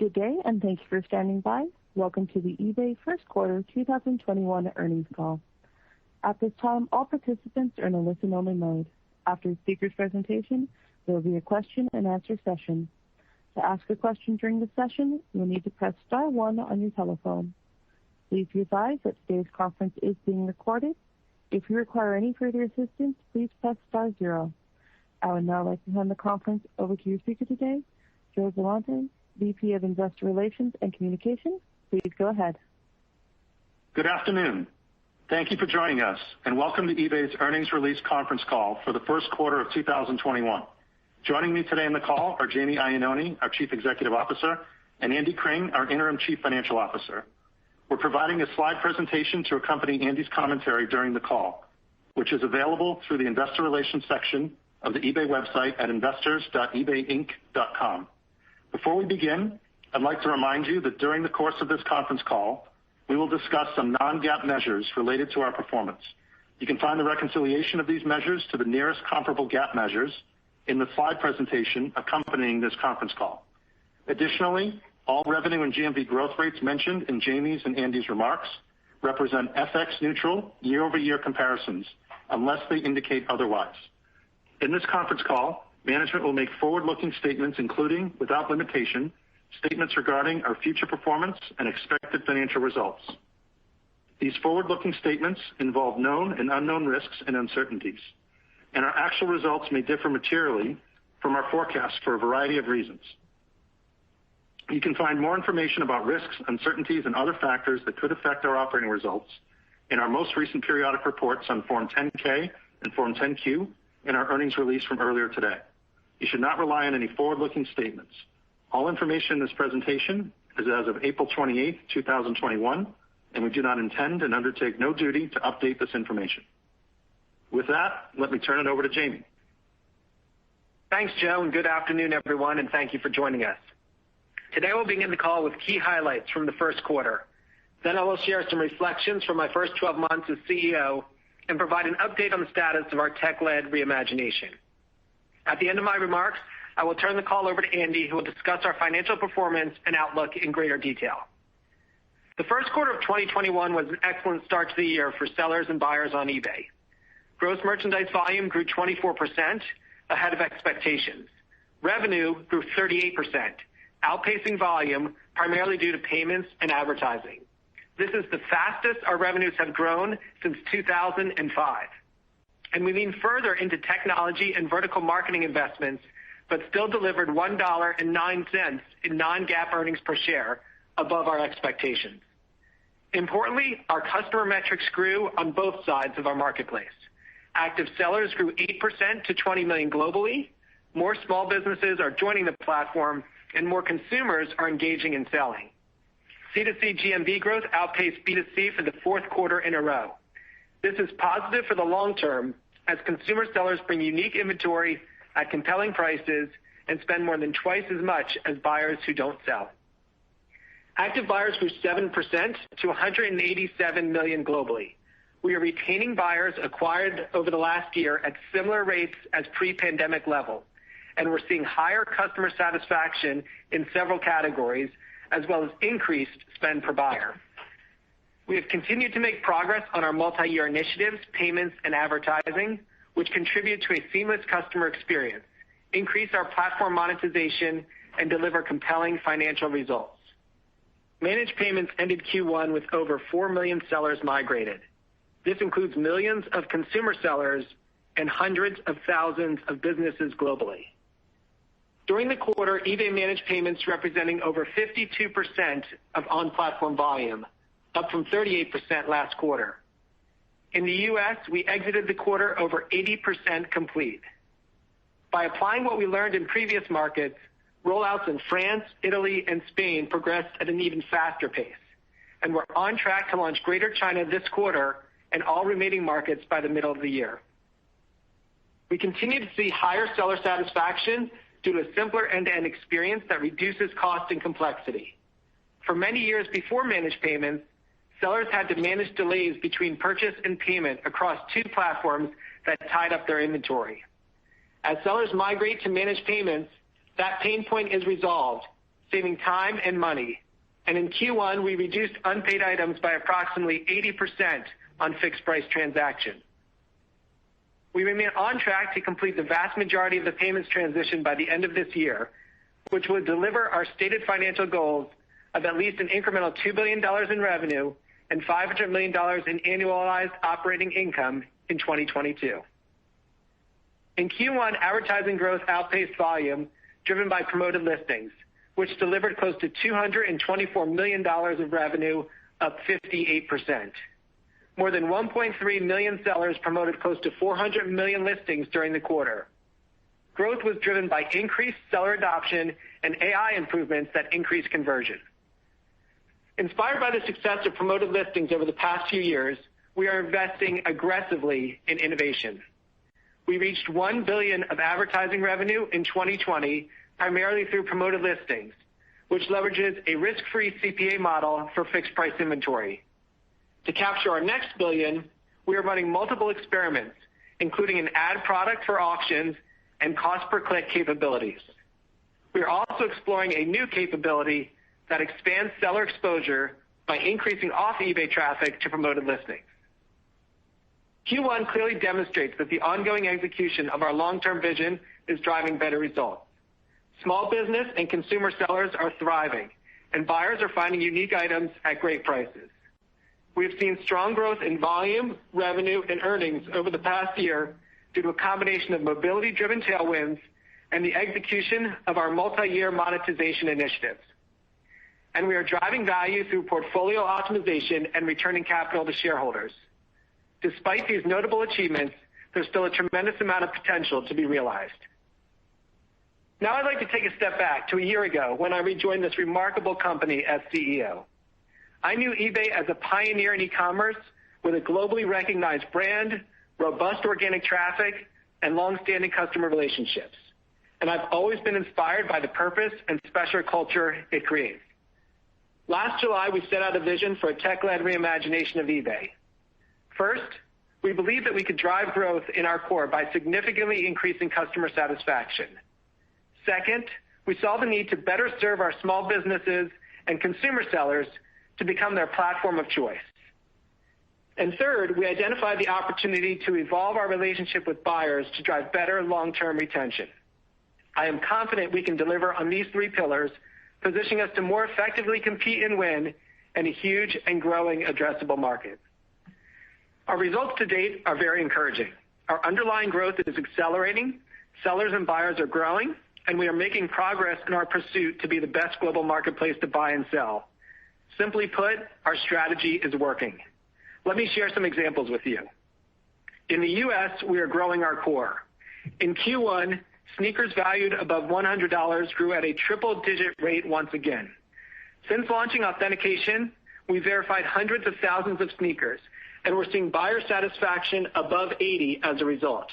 Good day, and thank you for standing by. Welcome to the eBay first quarter 2021 earnings call. At this time, all participants are in a listen-only mode. After the speaker's presentation, there will be a question-and-answer session. To ask a question during the session, you'll need to press star one on your telephone. Please be advised that today's conference is being recorded. If you require any further assistance, please press star zero. I would now like to hand the conference over to your speaker today, Joe Velante, VP of Investor Relations and Communications. Please go ahead. Good afternoon. Thank you for joining us, and welcome to eBay's earnings release conference call for the first quarter of 2021. Joining me today on the call are Jamie Iannone, our Chief Executive Officer, and Andy Cring, our Interim Chief Financial Officer. We're providing a slide presentation to accompany Andy's commentary during the call, which is available through the Investor Relations section of the eBay website at investors.ebayinc.com. Before we begin, I'd like to remind you that during the course of this conference call, we will discuss some non-GAAP measures related to our performance. You can find the reconciliation of these measures to the nearest comparable GAAP measures in the slide presentation accompanying this conference call. Additionally, all revenue and GMV growth rates mentioned in Jamie's and Andy's remarks represent FX-neutral year-over-year comparisons unless they indicate otherwise. In this conference call, management will make forward-looking statements including, without limitation, statements regarding our future performance and expected financial results. These forward-looking statements involve known and unknown risks and uncertainties, and our actual results may differ materially from our forecasts for a variety of reasons. You can find more information about risks, uncertainties, and other factors that could affect our operating results in our most recent periodic reports on Form 10-K and Form 10-Q in our earnings release from earlier today. You should not rely on any forward-looking statements. All information in this presentation is as of April 28, 2021, and we do not intend and undertake no duty to update this information. With that, let me turn it over to Jamie. Thanks, Joe, and good afternoon, everyone, and thank you for joining us. Today we'll begin the call with key highlights from the first quarter. Then I will share some reflections from my first 12 months as CEO and provide an update on the status of our tech-led reimagination. At the end of my remarks, I will turn the call over to Andy, who will discuss our financial performance and outlook in greater detail. The first quarter of 2021 was an excellent start to the year for sellers and buyers on eBay. Gross merchandise volume grew 24%, ahead of expectations. Revenue grew 38%, outpacing volume primarily due to payments and advertising. This is the fastest our revenues have grown since 2005. And we leaned further into technology and vertical marketing investments, but still delivered $1.09 in non-GAAP earnings per share, above our expectations. Importantly, our customer metrics grew on both sides of our marketplace. Active sellers grew 8% to 20 million globally. More small businesses are joining the platform, and more consumers are engaging in selling. C2C GMV growth outpaced B2C for the fourth quarter in a row. This is positive for the long term as consumer sellers bring unique inventory at compelling prices and spend more than twice as much as buyers who don't sell. Active buyers grew 7% to 187 million globally. We are retaining buyers acquired over the last year at similar rates as pre-pandemic levels, and we're seeing higher customer satisfaction in several categories, as well as increased spend per buyer. We have continued to make progress on our multi-year initiatives, payments, and advertising, which contribute to a seamless customer experience, increase our platform monetization, and deliver compelling financial results. Managed payments ended Q1 with over 4 million sellers migrated. This includes millions of consumer sellers and hundreds of thousands of businesses globally. During the quarter, eBay managed payments representing over 52% of on-platform volume, up from 38% last quarter. In the U.S., we exited the quarter over 80% complete. By applying what we learned in previous markets, rollouts in France, Italy, and Spain progressed at an even faster pace, and we're on track to launch Greater China this quarter and all remaining markets by the middle of the year. We continue to see higher seller satisfaction due to a simpler end-to-end experience that reduces cost and complexity. For many years before managed payments, sellers had to manage delays between purchase and payment across two platforms that tied up their inventory. As sellers migrate to managed payments, that pain point is resolved. saving time and money. And in Q1, we reduced unpaid items by approximately 80% on fixed price transactions. We remain on track to complete the vast majority of the payments transition by the end of this year, which would deliver our stated financial goals of at least an incremental $2 billion in revenue and $500 million in annualized operating income in 2022. In Q1, advertising growth outpaced volume driven by promoted listings, which delivered close to $224 million of revenue, up 58%. More than 1.3 million sellers promoted close to 400 million listings during the quarter. Growth was driven by increased seller adoption and AI improvements that increased conversion. Inspired by the success of promoted listings over the past few years, we are investing aggressively in innovation. We reached $1 billion of advertising revenue in 2020, primarily through promoted listings, which leverages a risk-free CPA model for fixed price inventory. To capture our next billion, we are running multiple experiments, including an ad product for auctions and cost per click capabilities. We are also exploring a new capability that expands seller exposure by increasing off eBay traffic to promoted listings. Q1 clearly demonstrates that the ongoing execution of our long-term vision is driving better results. Small business and consumer sellers are thriving, and buyers are finding unique items at great prices. We have seen strong growth in volume, revenue, and earnings over the past year due to a combination of mobility-driven tailwinds and the execution of our multi-year monetization initiatives. And we are driving value through portfolio optimization and returning capital to shareholders. Despite these notable achievements, there's still a tremendous amount of potential to be realized. Now I'd like to take a step back to a year ago when I rejoined this remarkable company as CEO. I knew eBay as a pioneer in e-commerce with a globally recognized brand, robust organic traffic, and long-standing customer relationships. And I've always been inspired by the purpose and special culture it creates. Last July, we set out a vision for a tech-led reimagination of eBay. First, we believed that we could drive growth in our core by significantly increasing customer satisfaction. Second, we saw the need to better serve our small businesses and consumer sellers to become their platform of choice. And third, we identified the opportunity to evolve our relationship with buyers to drive better long-term retention. I am confident we can deliver on these three pillars, positioning us to more effectively compete and win in a huge and growing addressable market. Our results to date are very encouraging. Our underlying growth is accelerating, sellers and buyers are growing, and we are making progress in our pursuit to be the best global marketplace to buy and sell. Simply put, our strategy is working. Let me share some examples with you. In the U.S., we are growing our core. In Q1, sneakers valued above $100 grew at a triple-digit rate once again. Since launching Authentication, we verified hundreds of thousands of sneakers, and we're seeing buyer satisfaction above 80 as a result.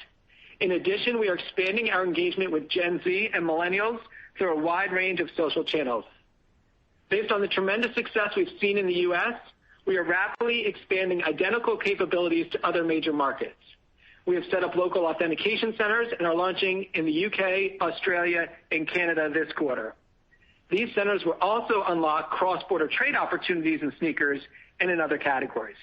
In addition, we are expanding our engagement with Gen Z and millennials through a wide range of social channels. Based on the tremendous success we've seen in the U.S., we are rapidly expanding identical capabilities to other major markets. We have set up local authentication centers and are launching in the UK, Australia, and Canada this quarter. These centers will also unlock cross-border trade opportunities in sneakers and in other categories.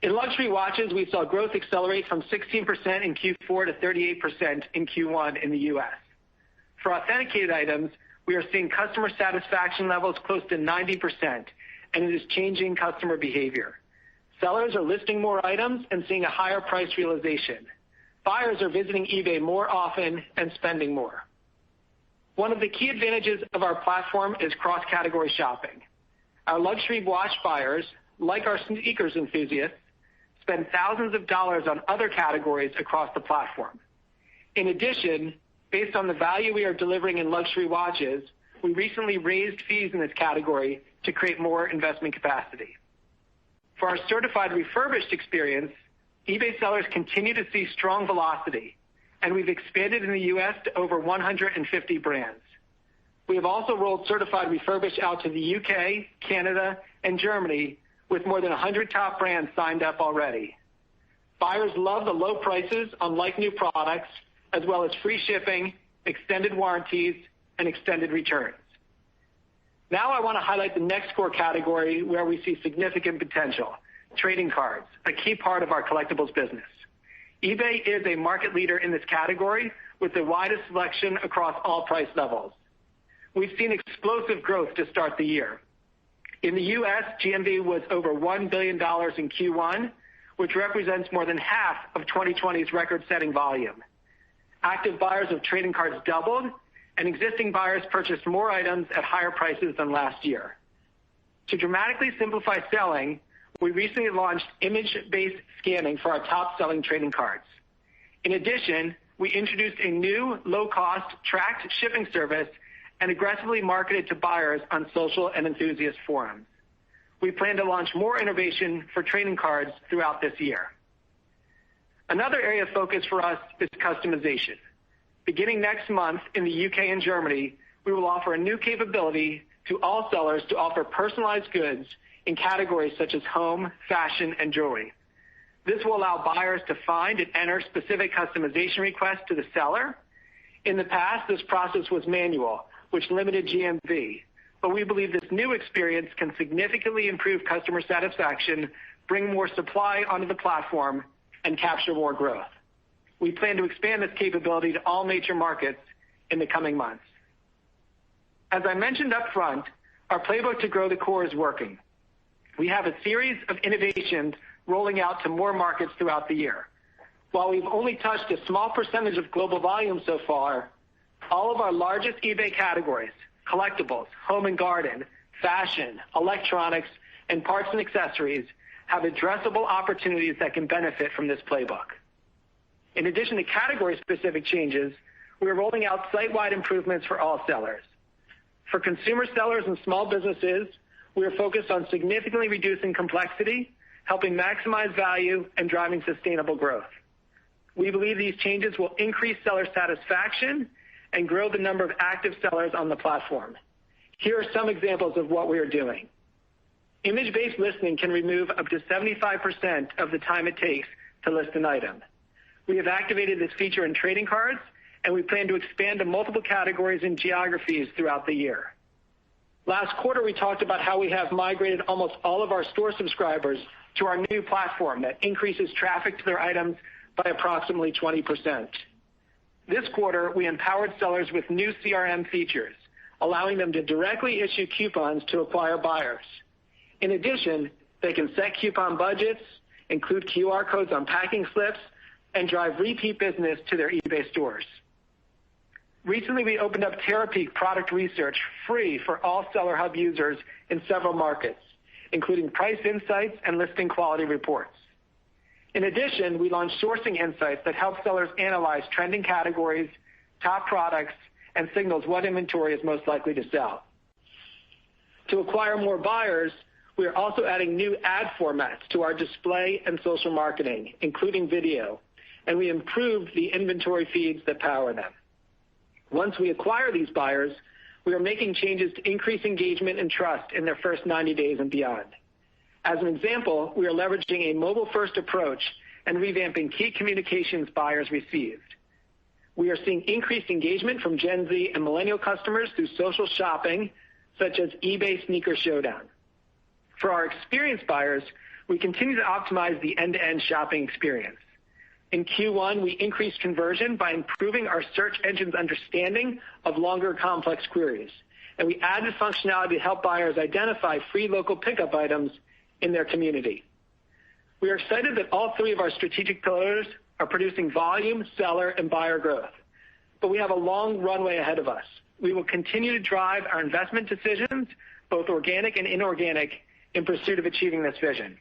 In luxury watches, we saw growth accelerate from 16% in Q4 to 38% in Q1 in the U.S. For authenticated items, we are seeing customer satisfaction levels close to 90%, and it is changing customer behavior. Sellers are listing more items and seeing a higher price realization. Buyers are visiting eBay more often and spending more. One of the key advantages of our platform is cross-category shopping. Our luxury watch buyers, like our sneakers enthusiasts, spend thousands of dollars on other categories across the platform. In addition, based on the value we are delivering in luxury watches, we recently raised fees in this category to create more investment capacity. For our certified refurbished experience, eBay sellers continue to see strong velocity, and we've expanded in the U.S. to over 150 brands. We have also rolled certified refurbished out to the UK, Canada, and Germany, with more than 100 top brands signed up already. Buyers love the low prices on like-new products, as well as free shipping, extended warranties, and extended returns. Now I want to highlight the next core category where we see significant potential, trading cards, a key part of our collectibles business. eBay is a market leader in this category with the widest selection across all price levels. We've seen explosive growth to start the year. In the U.S., GMV was over $1 billion in Q1, which represents more than half of 2020's record-setting volume. Active buyers of trading cards doubled, and existing buyers purchased more items at higher prices than last year. To dramatically simplify selling, we recently launched image-based scanning for our top-selling trading cards. In addition, we introduced a new low-cost tracked shipping service and aggressively marketed to buyers on social and enthusiast forums. We plan to launch more innovation for trading cards throughout this year. Another area of focus for us is customization. Beginning next month in the UK and Germany, we will offer a new capability to all sellers to offer personalized goods in categories such as home, fashion, and jewelry. This will allow buyers to find and enter specific customization requests to the seller. In the past, this process was manual, which limited GMV, but we believe this new experience can significantly improve customer satisfaction, bring more supply onto the platform, and capture more growth. We plan to expand this capability to all major markets in the coming months. As I mentioned up front, our playbook to grow the core is working. We have a series of innovations rolling out to more markets throughout the year. While we've only touched a small percentage of global volume so far, all of our largest eBay categories, collectibles, home and garden, fashion, electronics, and parts and accessories, have addressable opportunities that can benefit from this playbook. In addition to category-specific changes, we are rolling out site-wide improvements for all sellers. For consumer sellers and small businesses, we are focused on significantly reducing complexity, helping maximize value, and driving sustainable growth. We believe these changes will increase seller satisfaction and grow the number of active sellers on the platform. Here are some examples of what we are doing. Image-based listing can remove up to 75% of the time it takes to list an item. We have activated this feature in trading cards, and we plan to expand to multiple categories and geographies throughout the year. Last quarter, we talked about how we have migrated almost all of our store subscribers to our new platform that increases traffic to their items by approximately 20%. This quarter, we empowered sellers with new CRM features, allowing them to directly issue coupons to acquire buyers. In addition, they can set coupon budgets, include QR codes on packing slips, and drive repeat business to their eBay stores. Recently, we opened up Terapeak product research free for all Seller Hub users in several markets, including price insights and listing quality reports. In addition, we launched sourcing insights that help sellers analyze trending categories, top products, and signals what inventory is most likely to sell. To acquire more buyers, we are also adding new ad formats to our display and social marketing, including video, and we improved the inventory feeds that power them. Once we acquire these buyers, we are making changes to increase engagement and trust in their first 90 days and beyond. As an example, we are leveraging a mobile-first approach and revamping key communications buyers received. We are seeing increased engagement from Gen Z and millennial customers through social shopping, such as eBay Sneaker Showdown. For our experienced buyers, we continue to optimize the end-to-end shopping experience. In Q1, we increased conversion by improving our search engine's understanding of longer, complex queries, and we added functionality to help buyers identify free local pickup items in their community. We are excited that all three of our strategic pillars are producing volume, seller, and buyer growth, but we have a long runway ahead of us. We will continue to drive our investment decisions, both organic and inorganic, in pursuit of achieving this vision.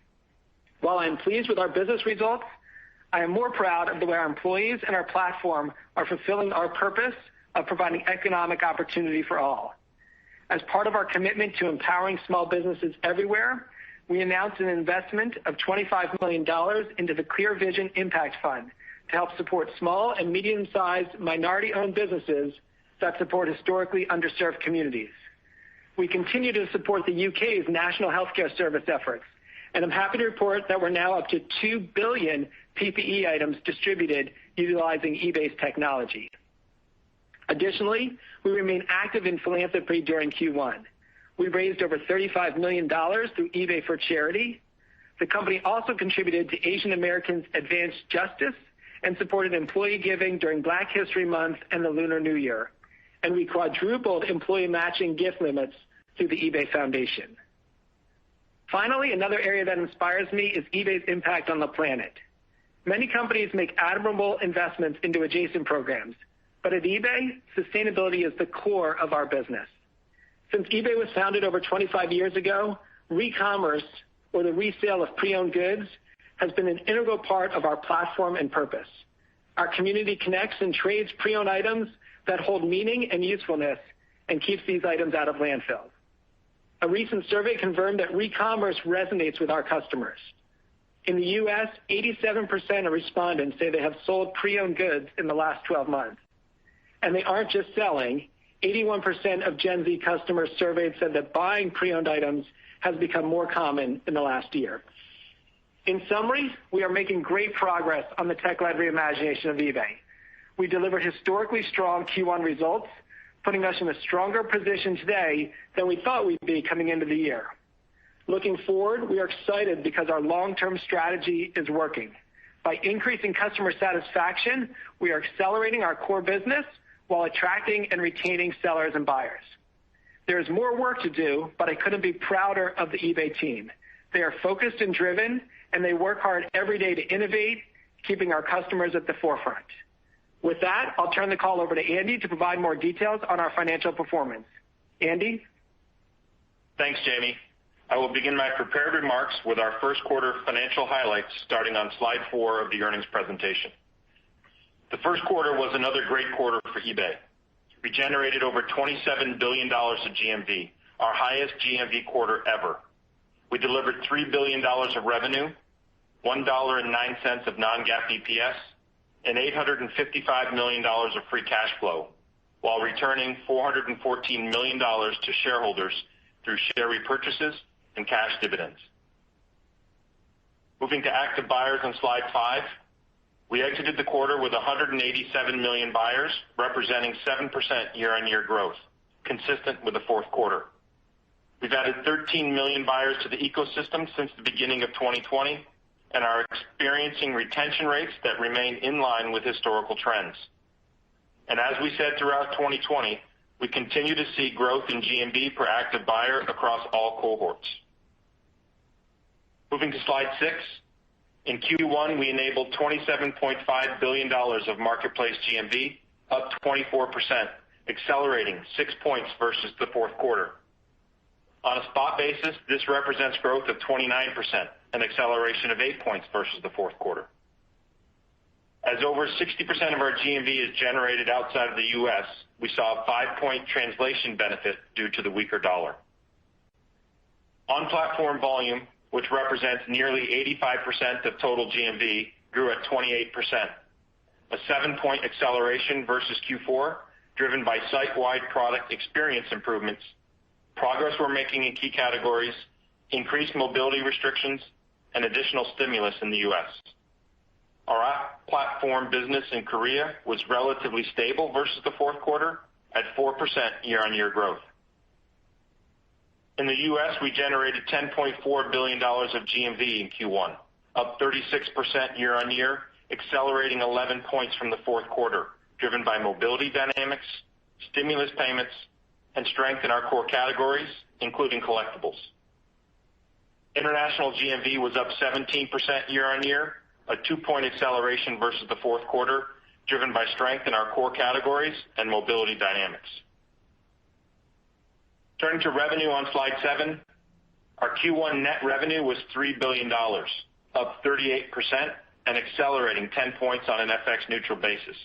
While I am pleased with our business results, I am more proud of the way our employees and our platform are fulfilling our purpose of providing economic opportunity for all. As part of our commitment to empowering small businesses everywhere, we announced an investment of $25 million into the Clear Vision Impact Fund to help support small and medium-sized minority-owned businesses that support historically underserved communities. We continue to support the UK's National Healthcare Service efforts, and I'm happy to report that we're now up to 2 billion PPE items distributed utilizing eBay's technology. Additionally, we remain active in philanthropy during Q1. We raised over $35 million through eBay for Charity. The company also contributed to Asian Americans Advance Justice and supported employee giving during Black History Month and the Lunar New Year. And we quadrupled employee matching gift limits through the eBay Foundation. Finally, another area that inspires me is eBay's impact on the planet. Many companies make admirable investments into adjacent programs, but at eBay, sustainability is the core of our business. Since eBay was founded over 25 years ago, re-commerce, or the resale of pre-owned goods, has been an integral part of our platform and purpose. Our community connects and trades pre-owned items that hold meaning and usefulness and keeps these items out of landfills. A recent survey confirmed that re-commerce resonates with our customers. In the U.S., 87% of respondents say they have sold pre-owned goods in the last 12 months. And they aren't just selling. 81% of Gen Z customers surveyed said that buying pre-owned items has become more common in the last year. In summary, we are making great progress on the tech-led reimagination of eBay. We delivered historically strong Q1 results, putting us in a stronger position today than we thought we'd be coming into the year. Looking forward, we are excited because our long-term strategy is working. By increasing customer satisfaction, we are accelerating our core business while attracting and retaining sellers and buyers. There is more work to do, but I couldn't be prouder of the eBay team. They are focused and driven, and they work hard every day to innovate, keeping our customers at the forefront. With that, I'll turn the call over to Andy to provide more details on our financial performance. Andy? Thanks, Jamie. I will begin my prepared remarks with our first quarter financial highlights starting on slide 4 of the earnings presentation. The first quarter was another great quarter for eBay. We generated over $27 billion of GMV, our highest GMV quarter ever. We delivered $3 billion of revenue, $1.09 of non-GAAP EPS, and $855 million of free cash flow, while returning $414 million to shareholders through share repurchases and cash dividends. Moving to active buyers on slide 5, we exited the quarter with 187 million buyers, representing 7% year-on-year growth, consistent with the fourth quarter. We've added 13 million buyers to the ecosystem since the beginning of 2020 and are experiencing retention rates that remain in line with historical trends. And as we said throughout 2020, we continue to see growth in GMV per active buyer across all cohorts. Moving to slide 6, in Q1 we enabled $27.5 billion of marketplace GMV, up 24%, accelerating 6 points versus the fourth quarter. On a spot basis, this represents growth of 29%, an acceleration of 8 points versus the fourth quarter. As over 60% of our GMV is generated outside of the U.S., we saw a 5-point translation benefit due to the weaker dollar. On-platform volume, which represents nearly 85% of total GMV, grew at 28%, a 7-point acceleration versus Q4, driven by site-wide product experience improvements, progress we're making in key categories, increased mobility restrictions, and additional stimulus in the U.S. Our off-platform business in Korea was relatively stable versus the fourth quarter at 4% year-on-year growth. In the U.S., we generated $10.4 billion of GMV in Q1, up 36% year-on-year, accelerating 11 points from the fourth quarter, driven by mobility dynamics, stimulus payments, and strength in our core categories, including collectibles. International GMV was up 17% year-on-year, a 2-point acceleration versus the fourth quarter, driven by strength in our core categories and mobility dynamics. Turning to revenue on slide 7, our Q1 net revenue was $3 billion, up 38% and accelerating 10 points on an FX-neutral basis.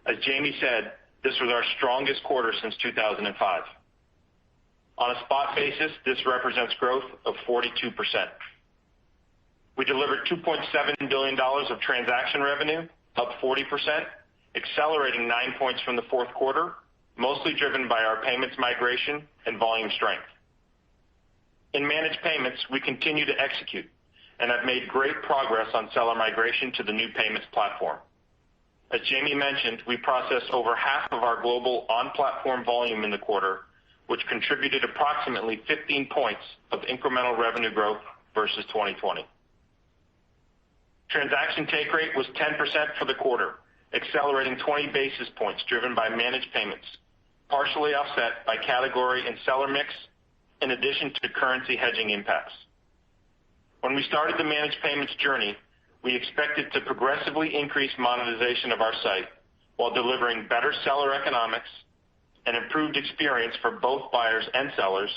As Jamie said, this was our strongest quarter since 2005. On a spot basis, this represents growth of 42%. We delivered $2.7 billion of transaction revenue, up 40%, accelerating 9 points from the fourth quarter, mostly driven by our payments migration and volume strength. In managed payments, we continue to execute and have made great progress on seller migration to the new payments platform. As Jamie mentioned, we processed over half of our global on-platform volume in the quarter, which contributed approximately 15 points of incremental revenue growth versus 2020. Transaction take rate was 10% for the quarter, accelerating 20 basis points driven by managed payments, partially offset by category and seller mix, in addition to currency hedging impacts. When we started the managed payments journey, we expected to progressively increase monetization of our site while delivering better seller economics, an improved experience for both buyers and sellers,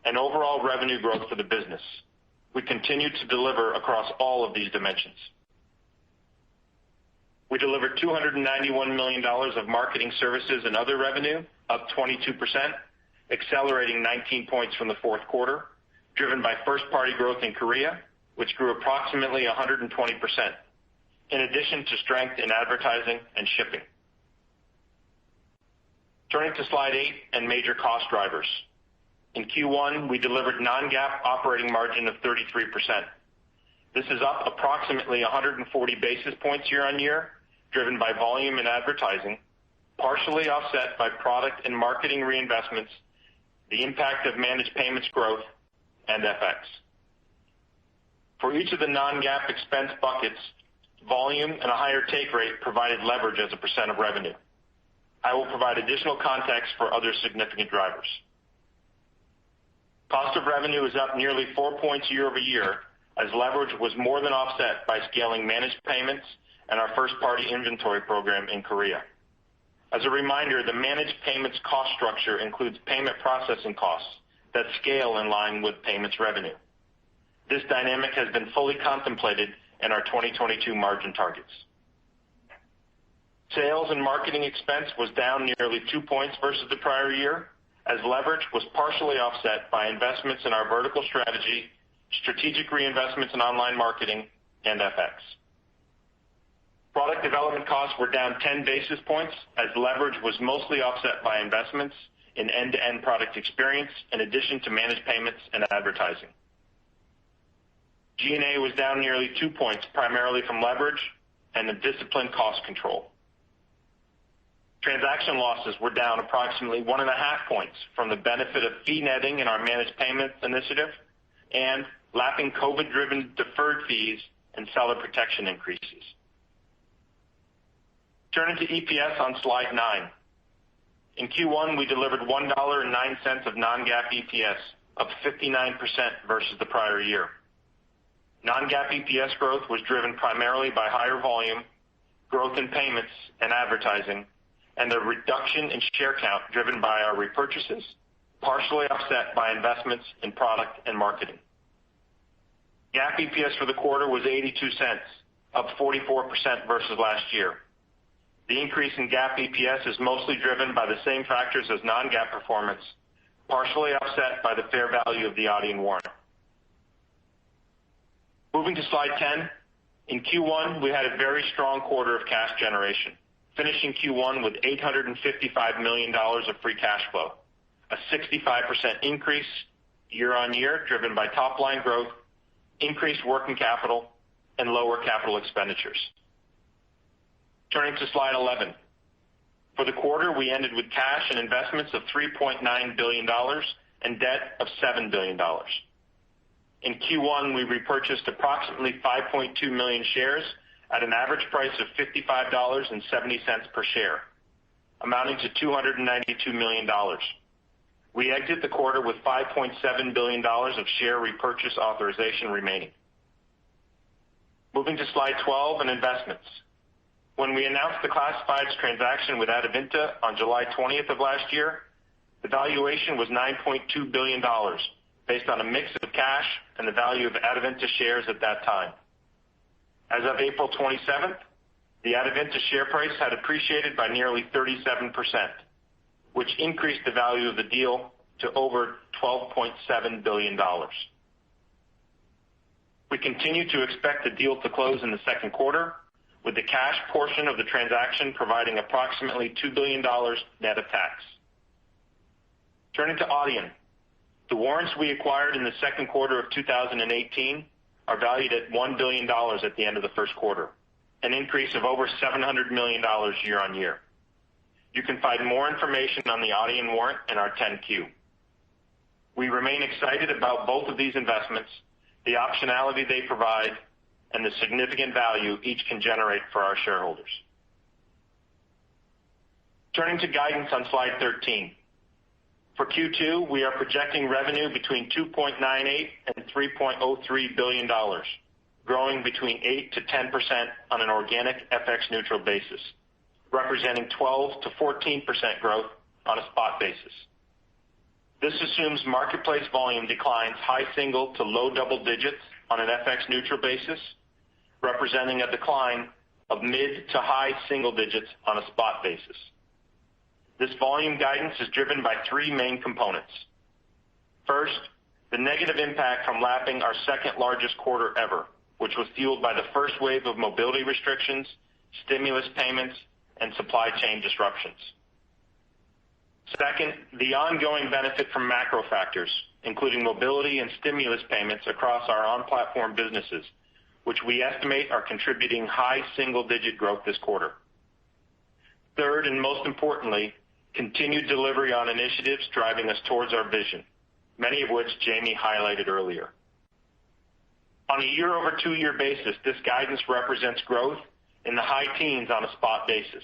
and overall revenue growth for the business. We continue to deliver across all of these dimensions. We delivered $291 million of marketing services and other revenue, up 22%, accelerating 19 points from the fourth quarter, driven by first-party growth in Korea, which grew approximately 120%, in addition to strength in advertising and shipping. Turning to slide 8 and major cost drivers. In Q1, we delivered non-GAAP operating margin of 33%. This is up approximately 140 basis points year-on-year, driven by volume and advertising, partially offset by product and marketing reinvestments, the impact of managed payments growth, and FX. For each of the non-GAAP expense buckets, volume and a higher take rate provided leverage as a percent of revenue. I will provide additional context for other significant drivers. Cost of revenue is up nearly 4 points year-over-year, as leverage was more than offset by scaling managed payments and our first-party inventory program in Korea. As a reminder, the managed payments cost structure includes payment processing costs that scale in line with payments revenue. This dynamic has been fully contemplated in our 2022 margin targets. Sales and marketing expense was down nearly 2 points versus the prior year, as leverage was partially offset by investments in our vertical strategy, strategic reinvestments in online marketing, and FX. Product development costs were down 10 basis points, as leverage was mostly offset by investments in end-to-end product experience, in addition to managed payments and advertising. G&A was down nearly 2 points, primarily from leverage and the disciplined cost control. Transaction losses were down approximately 1.5 points from the benefit of fee netting in our managed payments initiative and lapping COVID-driven deferred fees and seller protection increases. Turning to EPS on slide 9. In Q1, we delivered $1.09 of non-GAAP EPS, up 59% versus the prior year. Non-GAAP EPS growth was driven primarily by higher volume, growth in payments and advertising, and the reduction in share count driven by our repurchases, partially offset by investments in product and marketing. GAAP EPS for the quarter was 82 cents, up 44% versus last year. The increase in GAAP EPS is mostly driven by the same factors as non-GAAP performance, partially offset by the fair value of the Adyen warrant. Moving to slide 10. In Q1, we had a very strong quarter of cash generation, finishing Q1 with $855 million of free cash flow, a 65% increase year-on-year, driven by top-line growth, increased working capital, and lower capital expenditures. Turning to slide 11. For the quarter, we ended with cash and investments of $3.9 billion and debt of $7 billion. In Q1, we repurchased approximately 5.2 million shares at an average price of $55.70 per share, amounting to $292 million. We exit the quarter with $5.7 billion of share repurchase authorization remaining. Moving to slide 12 and investments. When we announced the classifieds transaction with Adevinta on July 20th of last year, the valuation was $9.2 billion, based on a mix of cash and the value of Adevinta shares at that time. As of April 27th, the Adevinta share price had appreciated by nearly 37%, which increased the value of the deal to over $12.7 billion. We continue to expect the deal to close in the second quarter, with the cash portion of the transaction providing approximately $2 billion net of tax. Turning to Adyen. The warrants we acquired in the second quarter of 2018 are valued at $1 billion at the end of the first quarter, an increase of over $700 million year-on-year. You can find more information on the Adyen warrant in our 10-Q. We remain excited about both of these investments, the optionality they provide, and the significant value each can generate for our shareholders. Turning to guidance on slide 13. For Q2, we are projecting revenue between $2.98 and $3.03 billion, growing between 8 to 10% on an organic FX neutral basis, representing 12 to 14% growth on a spot basis. This assumes marketplace volume declines high single to low double digits on an FX neutral basis, representing a decline of mid to high single digits on a spot basis. This volume guidance is driven by three main components. First, the negative impact from lapping our second largest quarter ever, which was fueled by the first wave of mobility restrictions, stimulus payments, and supply chain disruptions. Second, the ongoing benefit from macro factors, including mobility and stimulus payments across our on-platform businesses, which we estimate are contributing high single-digit growth this quarter. Third, and most importantly, continued delivery on initiatives driving us towards our vision, many of which Jamie highlighted earlier. On a year-over-2-year basis, this guidance represents growth in the high teens on a spot basis,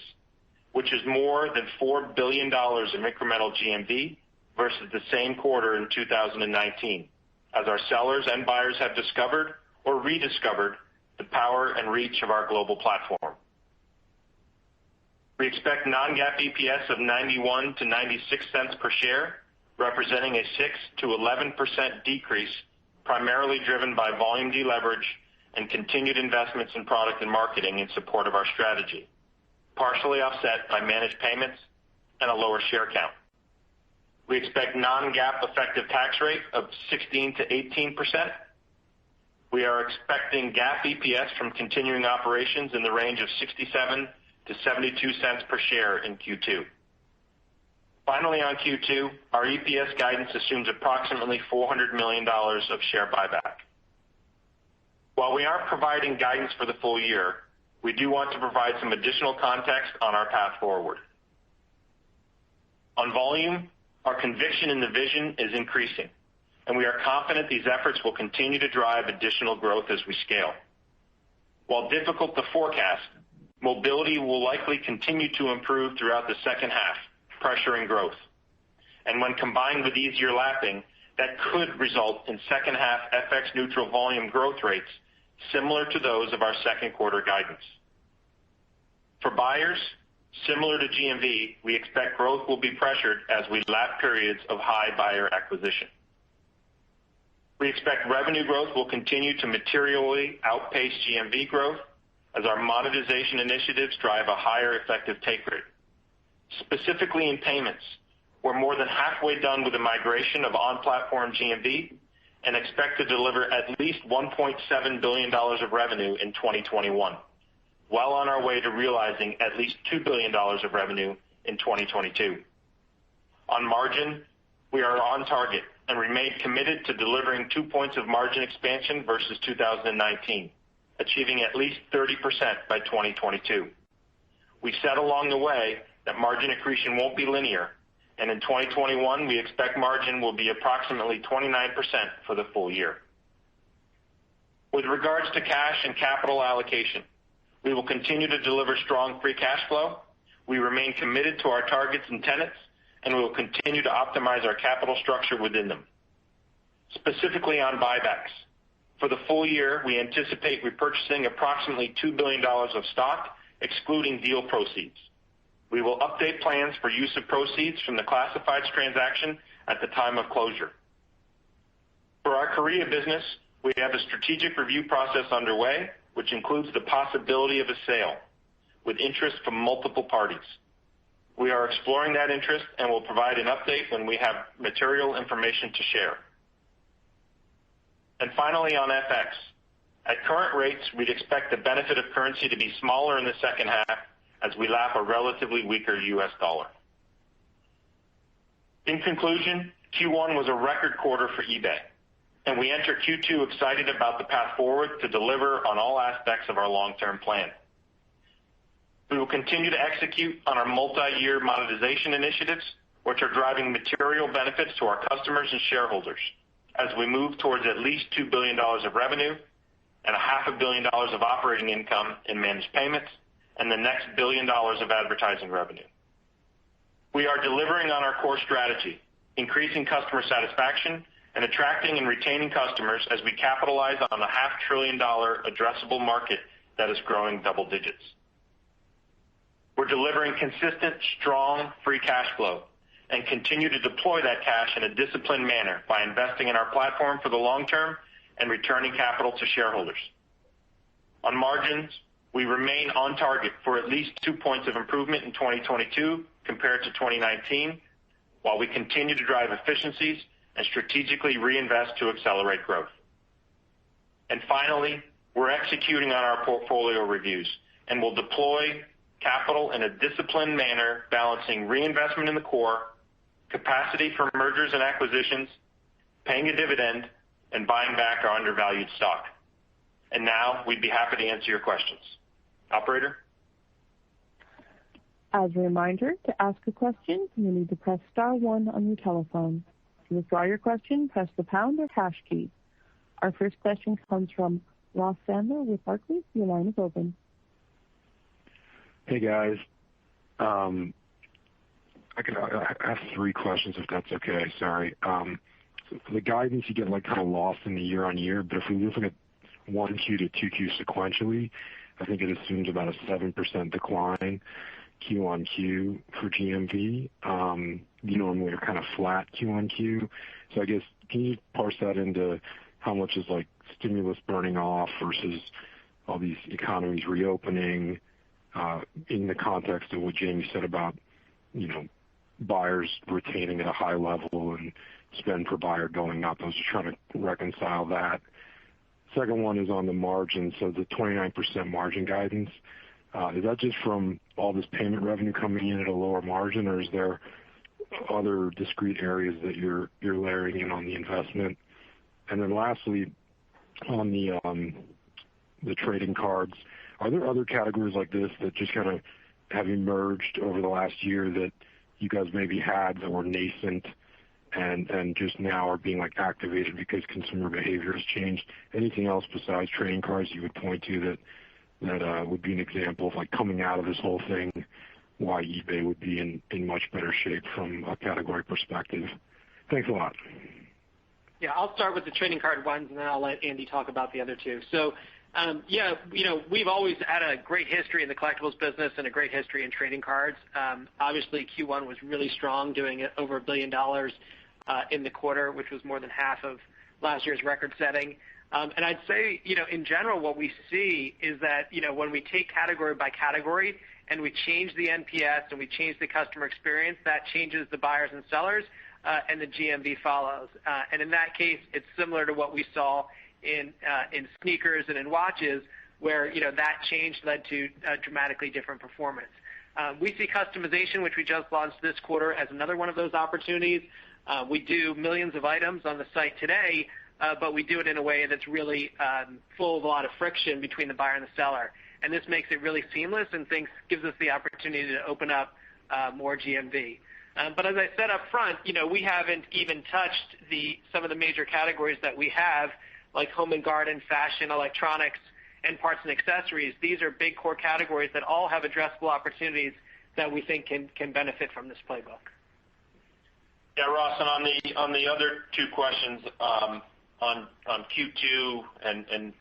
which is more than $4 billion in incremental GMV versus the same quarter in 2019, as our sellers and buyers have discovered or rediscovered the power and reach of our global platform. We expect non-GAAP EPS of 91 to 96 cents per share, representing a 6 to 11% decrease, primarily driven by volume deleverage and continued investments in product and marketing in support of our strategy, partially offset by managed payments and a lower share count. We expect non-GAAP effective tax rate of 16 to 18%. We are expecting GAAP EPS from continuing operations in the range of 67 to 72 cents per share in Q2. Finally, on Q2, our EPS guidance assumes approximately $400 million of share buyback. While we aren't providing guidance for the full year, we do want to provide some additional context on our path forward. On volume, our conviction in the vision is increasing, and we are confident these efforts will continue to drive additional growth as we scale. While difficult to forecast, mobility will likely continue to improve throughout the second half, pressuring growth. And when combined with easier lapping, that could result in second half FX neutral volume growth rates similar to those of our second quarter guidance. For buyers, similar to GMV, we expect growth will be pressured as we lap periods of high buyer acquisition. We expect revenue growth will continue to materially outpace GMV growth as our monetization initiatives drive a higher effective take rate. Specifically in payments, we're more than halfway done with the migration of on-platform GMV and expect to deliver at least $1.7 billion of revenue in 2021, well on our way to realizing at least $2 billion of revenue in 2022. On margin, we are on target and remain committed to delivering 2 points of margin expansion versus 2019, achieving at least 30% by 2022. We said along the way that margin accretion won't be linear, and in 2021, we expect margin will be approximately 29% for the full year. With regards to cash and capital allocation, we will continue to deliver strong free cash flow. We remain committed to our targets and tenets, and we will continue to optimize our capital structure within them. Specifically on buybacks, for the full year, we anticipate repurchasing approximately $2 billion of stock, excluding deal proceeds. We will update plans for use of proceeds from the classifieds transaction at the time of closure. For our Korea business, we have a strategic review process underway, which includes the possibility of a sale, with interest from multiple parties. We are exploring that interest and will provide an update when we have material information to share. And finally, on FX. At current rates, we'd expect the benefit of currency to be smaller in the second half as we lap a relatively weaker U.S. dollar. In conclusion, Q1 was a record quarter for eBay, and we enter Q2 excited about the path forward to deliver on all aspects of our long-term plan. We will continue to execute on our multi-year monetization initiatives, which are driving material benefits to our customers and shareholders as we move towards at least $2 billion of revenue and $500 million of operating income in managed payments and the next $1 billion of advertising revenue. We are delivering on our core strategy, increasing customer satisfaction and attracting and retaining customers as we capitalize on the $500 billion addressable market that is growing double digits. We're delivering consistent, strong free cash flow and continue to deploy that cash in a disciplined manner by investing in our platform for the long term and returning capital to shareholders. On margins, we remain on target for at least 2 points of improvement in 2022 compared to 2019, while we continue to drive efficiencies and strategically reinvest to accelerate growth. And finally, we're executing on our portfolio reviews and will deploy capital in a disciplined manner, balancing reinvestment in the core, capacity for mergers and acquisitions, paying a dividend, and buying back our undervalued stock. And now we'd be happy to answer your questions. Operator? As a reminder, to ask a question, you need to press star one on your telephone. To withdraw your question, press the pound or hash key. Our first question comes from Ross Sandler with Barclays. Your line is open. Hey, guys. I have 3 questions, if that's okay. Sorry. So for the guidance, you get kind of lost in the year-on-year, but if we look at 1Q to 2Q sequentially, I think it assumes about a 7% decline Q-on-Q for GMV. You normally are kind of flat Q-on-Q. So I guess, can you parse that into how much is stimulus burning off versus all these economies reopening, in the context of what Jamie said about, buyers retaining at a high level and spend per buyer going up? I was just trying to reconcile that. Second one is on the margin. So the 29% margin guidance, is that just from all this payment revenue coming in at a lower margin, or is there other discrete areas that you're layering in on the investment? And then lastly, on the trading cards, are there other categories like this that just kind of have emerged over the last year that you guys maybe had that were nascent and just now are being activated because consumer behavior has changed? Anything else besides trading cards you would point to that would be an example of coming out of this whole thing, why eBay would be in much better shape from a category perspective? Thanks a lot. Yeah, I'll start with the trading card ones, and then I'll let Andy talk about the other two. So, we've always had a great history in the collectibles business and a great history in trading cards. Obviously, Q1 was really strong, doing over $1 billion in the quarter, which was more than half of last year's record setting. And I'd say, in general, what we see is that, when we take category by category and we change the NPS and we change the customer experience, that changes the buyers and sellers, and the GMV follows. And in that case, it's similar to what we saw in sneakers and in watches, where that change led to a dramatically different performance. We see customization, which we just launched this quarter, as another one of those opportunities. We do millions of items on the site today, but we do it in a way that's really full of a lot of friction between the buyer and the seller. And this makes it really seamless and gives us the opportunity to open up more GMV. But as I said up front, we haven't even touched some of the major categories that we have, like home and garden, fashion, electronics, and parts and accessories. These are big core categories that all have addressable opportunities that we think can benefit from this playbook. Yeah, Ross, and on the other 2 questions, on Q2 and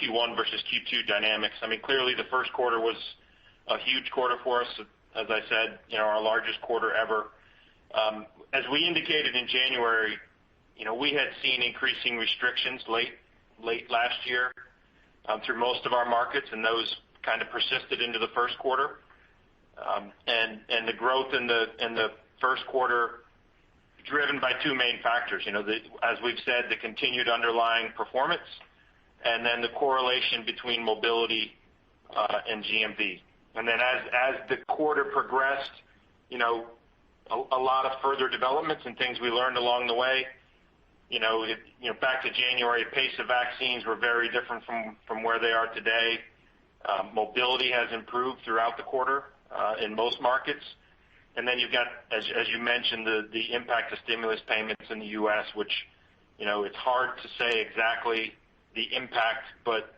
Q1 versus Q2 dynamics, I mean, clearly the first quarter was a huge quarter for us. As I said, our largest quarter ever. As we indicated in January, we had seen increasing restrictions late last year through most of our markets, and those kind of persisted into the first quarter. And the growth in the first quarter driven by 2 main factors. As we've said, the continued underlying performance, and then the correlation between mobility and GMV. And then as the quarter progressed, a lot of further developments and things we learned along the way. Back to January, pace of vaccines were very different from where they are today. Mobility has improved throughout the quarter in most markets. And then you've got, as you mentioned, the impact of stimulus payments in the U.S., which, it's hard to say exactly the impact, but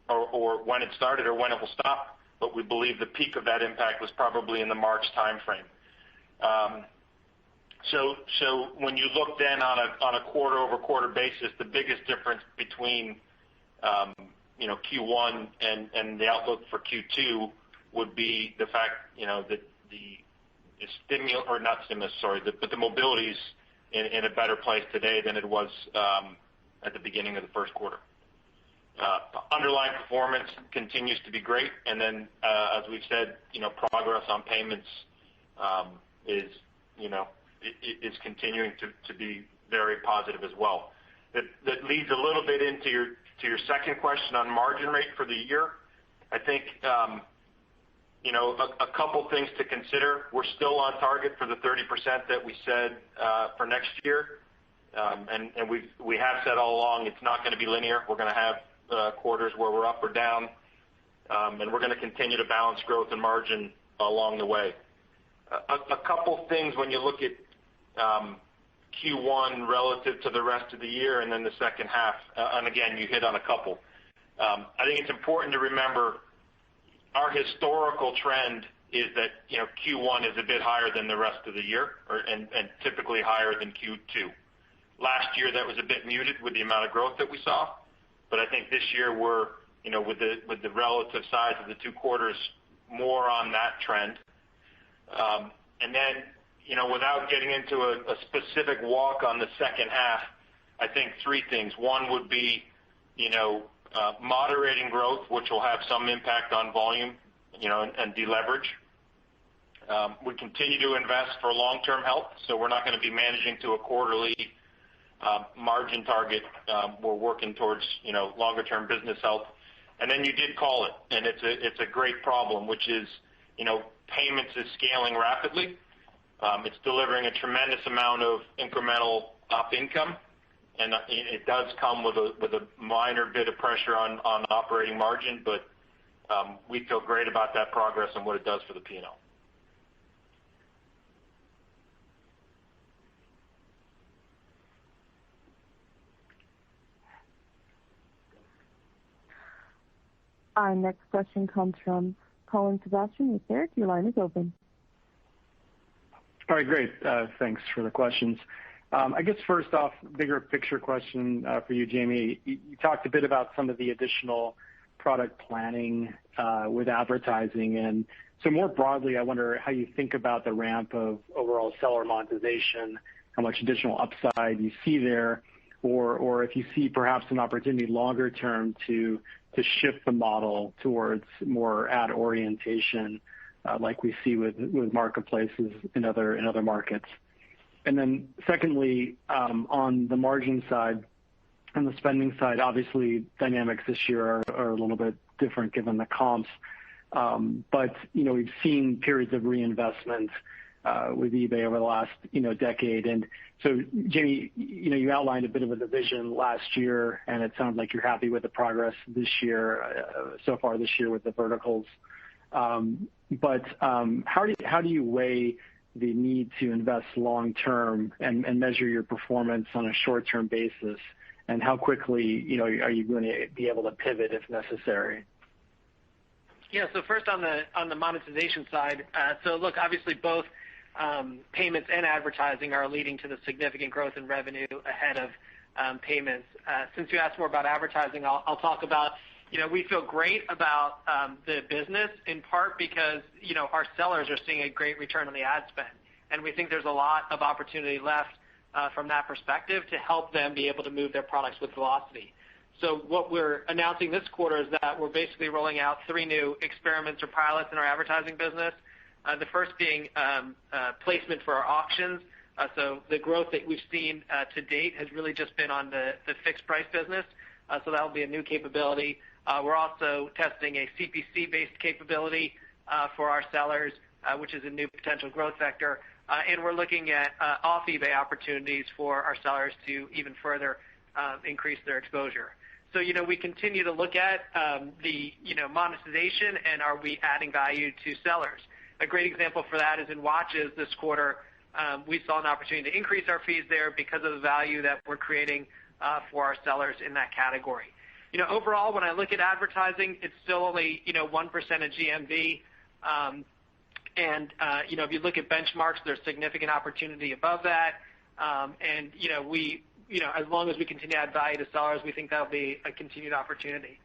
or when it started or when it will stop. But we believe the peak of that impact was probably in the March timeframe. So when you look then on a quarter-over-quarter basis, the biggest difference between Q1 and the outlook for Q2 would be the fact that the mobility's in a better place today than it was at the beginning of the first quarter. Underlying performance continues to be great, and then as we've said, progress on payments is continuing to be very positive as well. That leads a little bit into your second question on margin rate for the year. I think a couple things to consider. We're still on target for the 30% that we said for next year, and we have said all along it's not going to be linear. We're going to have quarters where we're up or down, and we're going to continue to balance growth and margin along the way. A couple things when you look at Q1 relative to the rest of the year and then the second half, and again, you hit on a couple. I think it's important to remember our historical trend is that Q1 is a bit higher than the rest of the year, and typically higher than Q2. Last year that was a bit muted with the amount of growth that we saw, but I think this year we're with the relative size of the two quarters more on that trend. And then without getting into a specific walk on the second half, I think three things. One would be moderating growth, which will have some impact on volume, and deleverage. We continue to invest for long-term health, so we're not going to be managing to a quarterly margin target. We're working towards longer-term business health. And then you did call it, and it's a great problem, which is payments is scaling rapidly. It's delivering a tremendous amount of incremental op income, and it does come with a minor bit of pressure on operating margin, but we feel great about that progress and what it does for the P&L. Our next question comes from Colin Sebastian with Baird. Your line is open. All right, great. Thanks for the questions. I guess first off, bigger picture question for you, Jamie. You talked a bit about some of the additional product planning with advertising, and so more broadly, I wonder how you think about the ramp of overall seller monetization, how much additional upside you see there, or if you see perhaps an opportunity longer term to shift the model towards more ad orientation, like we see with marketplaces in other markets. And then secondly, on the margin side, on the spending side, obviously dynamics this year are a little bit different given the comps. But we've seen periods of reinvestment with eBay over the last decade. And so Jamie, you outlined a bit of a division last year, and it sounds like you're happy with the progress this year, so far this year with the verticals. But how do you weigh the need to invest long term and measure your performance on a short term basis, and how quickly are you going to be able to pivot if necessary? Yeah. So first on the monetization side, so look, obviously both payments and advertising are leading to the significant growth in revenue ahead of payments. Since you asked more about advertising, I'll talk about we feel great about the business in part because our sellers are seeing a great return on the ad spend, and we think there's a lot of opportunity left from that perspective to help them be able to move their products with velocity. So what we're announcing this quarter is that we're basically rolling out 3 new experiments or pilots in our advertising business. The first being placement for our auctions. So the growth that we've seen to date has really just been on the fixed price business. So that'll be a new capability. We're also testing a CPC-based capability for our sellers, which is a new potential growth vector. And we're looking at off eBay opportunities for our sellers to even further increase their exposure. We continue to look at the monetization and are we adding value to sellers. A great example for that is in watches this quarter. We saw an opportunity to increase our fees there because of the value that we're creating for our sellers in that category. Overall, when I look at advertising, it's still only 1% of GMV. If you look at benchmarks, there's significant opportunity above that. As long as we continue to add value to sellers, we think that'll be a continued opportunity.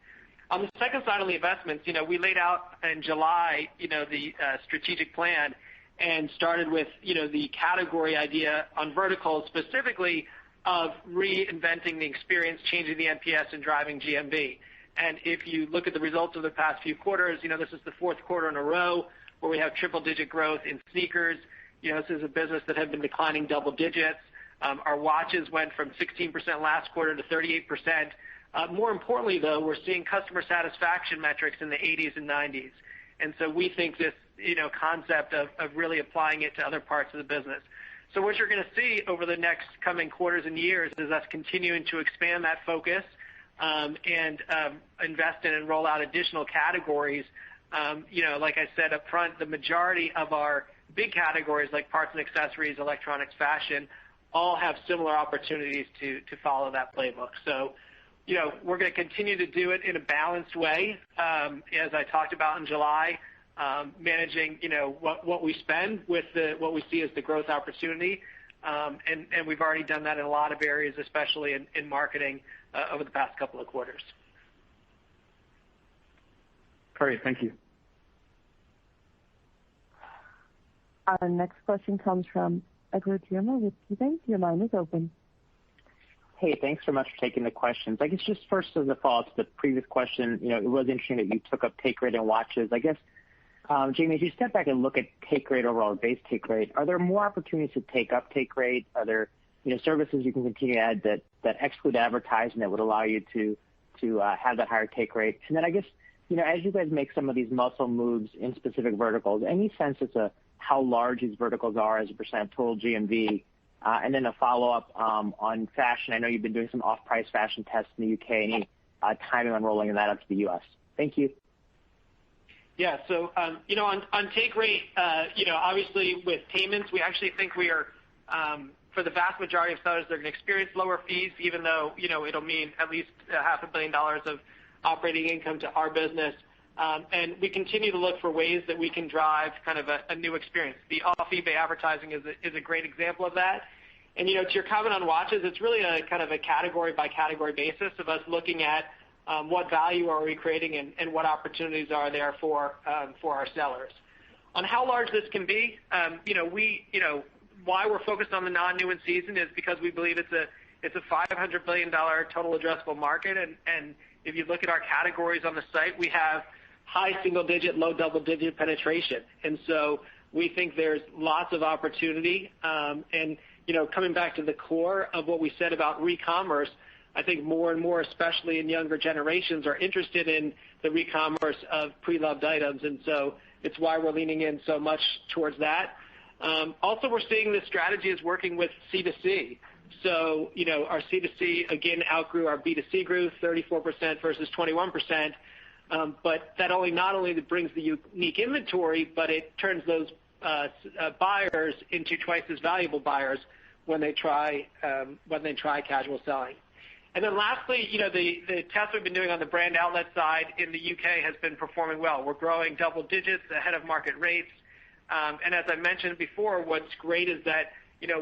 On the second side, on the investments, we laid out in July, the strategic plan and started with, the category idea on verticals, specifically of reinventing the experience, changing the NPS, and driving GMV. And if you look at the results of the past few quarters, this is the fourth quarter in a row where we have triple-digit growth in sneakers. This is a business that had been declining double digits. Our watches went from 16% last quarter to 38%. More importantly, though, we're seeing customer satisfaction metrics in the 80s and 90s. And so we think this concept of really applying it to other parts of the business. So what you're going to see over the next coming quarters and years is us continuing to expand that focus and invest in and roll out additional categories. Like I said up front, the majority of our big categories like parts and accessories, electronics, fashion, all have similar opportunities to follow that playbook. So, we're going to continue to do it in a balanced way, as I talked about in July, managing, what we spend with what we see as the growth opportunity. And we've already done that in a lot of areas, especially in marketing over the past couple of quarters. Great. Thank you. Our next question comes from Edward Yruma with KeyBanc. Your line is open. Hey, thanks so much for taking the questions. I guess just first as a follow-up to the previous question, it was interesting that you took up take rate in watches. I guess, Jamie, as you step back and look at take rate overall, base take rate, are there more opportunities to take up take rate? Are there services you can continue to add that exclude advertising that would allow you to have that higher take rate? And then I guess, as you guys make some of these muscle moves in specific verticals, any sense as to how large these verticals are as a percent of total GMV? And then a follow-up on fashion. I know you've been doing some off-price fashion tests in the UK. Any timing on rolling that up to the US? Thank you. Yeah. So, on take rate, obviously with payments, we actually think we are, for the vast majority of sellers, they're going to experience lower fees, even though, it'll mean at least $500 million of operating income to our business. And we continue to look for ways that we can drive kind of a new experience. The off-eBay advertising is a great example of that. And, to your comment on watches, it's really a kind of a category-by-category basis of us looking at what value are we creating and what opportunities are there for our sellers. On how large this can be, why we're focused on the non-new in season is because we believe it's a $500 billion total addressable market. And if you look at our categories on the site, we have high single-digit, low double-digit penetration. And so we think there's lots of opportunity. Coming back to the core of what we said about re-commerce, I think more and more, especially in younger generations, are interested in the re-commerce of pre-loved items. And so it's why we're leaning in so much towards that. Also, we're seeing this strategy is working with C2C. So, our C2C, again, outgrew our B2C growth, 34% versus 21%. But that not only brings the unique inventory, but it turns those buyers into twice as valuable buyers when they try casual selling. And then lastly, the test we've been doing on the brand outlet side in the UK has been performing well. We're growing double digits ahead of market rates. And as I mentioned before, what's great is that,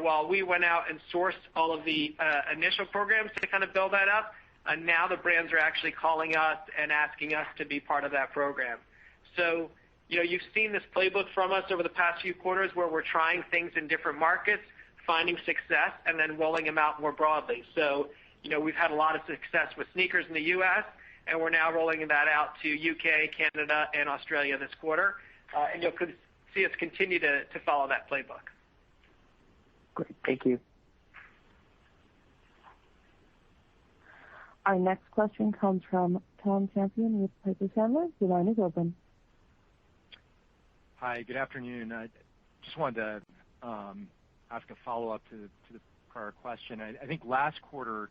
while we went out and sourced all of the initial programs to kind of build that up, now the brands are actually calling us and asking us to be part of that program. So, you've seen this playbook from us over the past few quarters where we're trying things in different markets, finding success, and then rolling them out more broadly. So, we've had a lot of success with sneakers in the US, and we're now rolling that out to UK, Canada, and Australia this quarter. And you'll see us continue to follow that playbook. Great. Thank you. Our next question comes from Tom Champion with Piper Sandler. Your line is open. Hi, good afternoon. I just wanted to ask a follow-up to the prior question. I think last quarter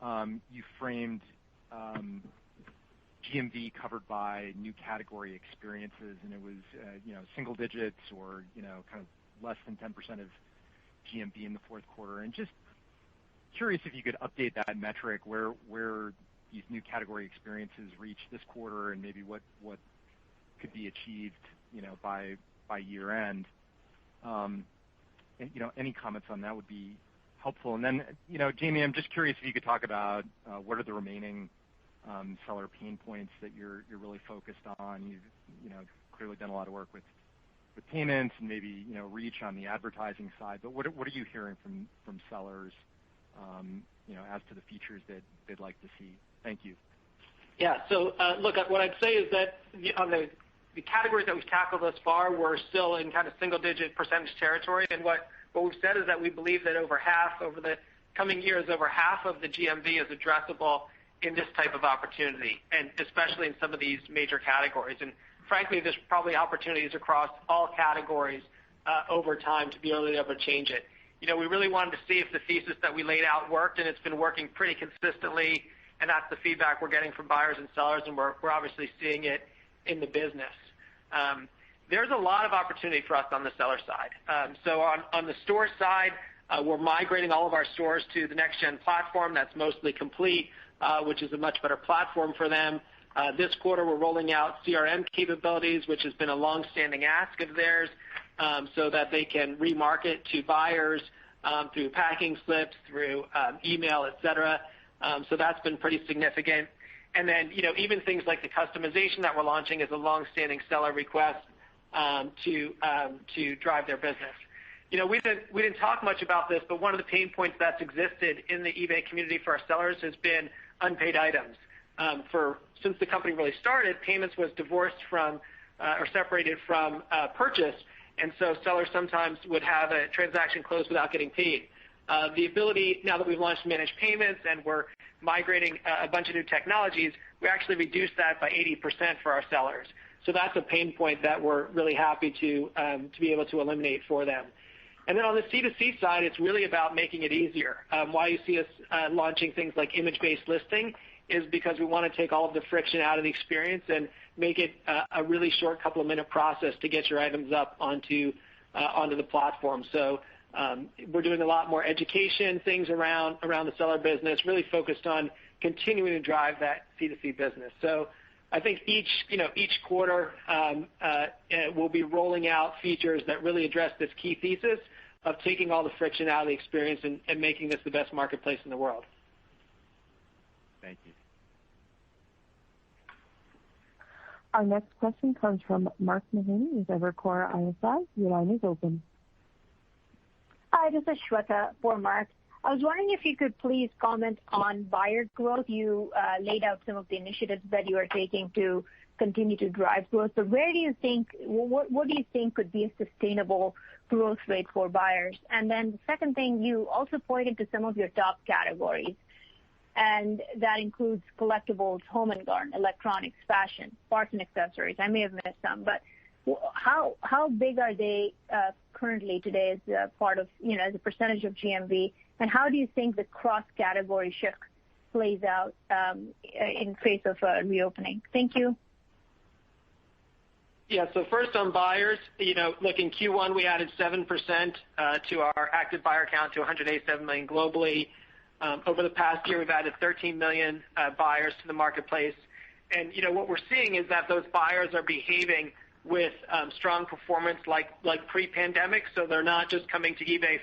you framed GMV covered by new category experiences, and it was single digits or kind of less than 10% of GMV in the fourth quarter. And just curious if you could update that metric, where these new category experiences reached this quarter, and maybe what could be achieved by year end. Any comments on that would be helpful. And then Jamie, I'm just curious if you could talk about what are the remaining seller pain points that you're really focused on. You've clearly done a lot of work with payments and maybe reach on the advertising side, but what are you hearing from sellers as to the features that they'd like to see? Thank you. Yeah. So look, what I'd say is that on the categories that we've tackled thus far, we're still in kind of single-digit percentage territory. And what we've said is that we believe that over the coming years, over half of the GMV is addressable in this type of opportunity, and especially in some of these major categories. And frankly, there's probably opportunities across all categories over time to be able to change it. We really wanted to see if the thesis that we laid out worked, and it's been working pretty consistently, and that's the feedback we're getting from buyers and sellers, and we're obviously seeing it in the business. There's a lot of opportunity for us on the seller side. So on the store side, we're migrating all of our stores to the next-gen platform that's mostly complete, which is a much better platform for them. This quarter, we're rolling out CRM capabilities, which has been a long-standing ask of theirs, so that they can remarket to buyers through packing slips, through email, et cetera. So that's been pretty significant. And then, even things like the customization that we're launching is a long-standing seller request to drive their business. We didn't talk much about this, but one of the pain points that's existed in the eBay community for our sellers has been unpaid items. Since the company really started, payments was divorced from or separated from purchase, and so sellers sometimes would have a transaction closed without getting paid. The ability, now that we've launched managed payments and we're migrating a bunch of new technologies, we actually reduced that by 80% for our sellers. So that's a pain point that we're really happy to be able to eliminate for them. And then on the C2C side, it's really about making it easier. Why you see us launching things like image-based listing is because we want to take all of the friction out of the experience and make it a really short couple of minute process to get your items up onto the platform. So we're doing a lot more education things around the seller business, really focused on continuing to drive that C2C business. So I think each quarter we'll be rolling out features that really address this key thesis of taking all the friction out of the experience and making this the best marketplace in the world. Thank you. Our next question comes from Mark Mahaney with Evercore ISI. Your line is open. Hi, this is Shweta for Mark. I was wondering if you could please comment on buyer growth. You laid out some of the initiatives that you are taking to continue to drive growth. But what do you think could be a sustainable growth rate for buyers? And then the second thing, you also pointed to some of your top categories, and that includes collectibles, home and garden, electronics, fashion, parts and accessories. I may have missed some, but how big are they currently today as a part of, as a percentage of GMV? And how do you think the cross-category shift plays out in face of reopening? Thank you. Yeah, so first on buyers, look, in Q1 we added 7% to our active buyer count to 187 million globally. Over the past year, we've added 13 million buyers to the marketplace. And, what we're seeing is that those buyers are behaving with strong performance like pre-pandemic. So they're not just coming to eBay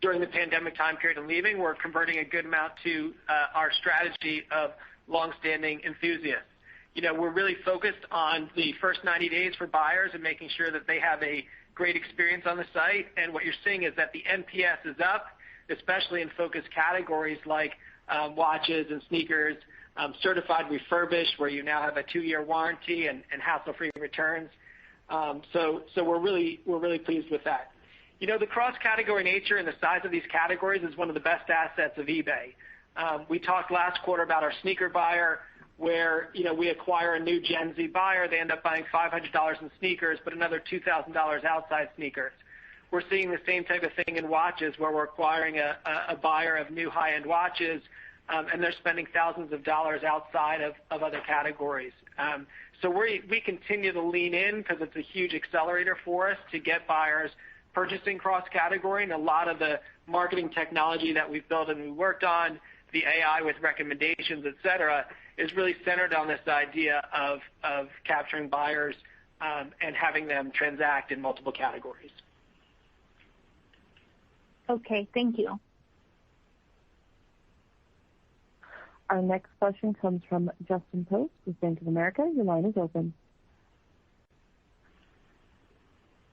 during the pandemic time period and leaving. We're converting a good amount to our strategy of longstanding enthusiasts. We're really focused on the first 90 days for buyers and making sure that they have a great experience on the site. And what you're seeing is that the NPS is up, especially in focus categories like watches and sneakers, certified refurbished, where you now have a 2-year warranty and hassle-free returns. So we're really pleased with that. The cross-category nature and the size of these categories is one of the best assets of eBay. We talked last quarter about our sneaker buyer, where we acquire a new Gen Z buyer. They end up buying $500 in sneakers, but another $2,000 outside sneakers. We're seeing the same type of thing in watches, where we're acquiring a buyer of new high-end watches, and they're spending thousands of dollars outside of other categories. So we continue to lean in because it's a huge accelerator for us to get buyers purchasing cross-category, and a lot of the marketing technology that we've built and we worked on, the AI with recommendations, et cetera, is really centered on this idea of capturing buyers and having them transact in multiple categories. Okay, thank you. Our next question comes from Justin Post with Bank of America. Your line is open.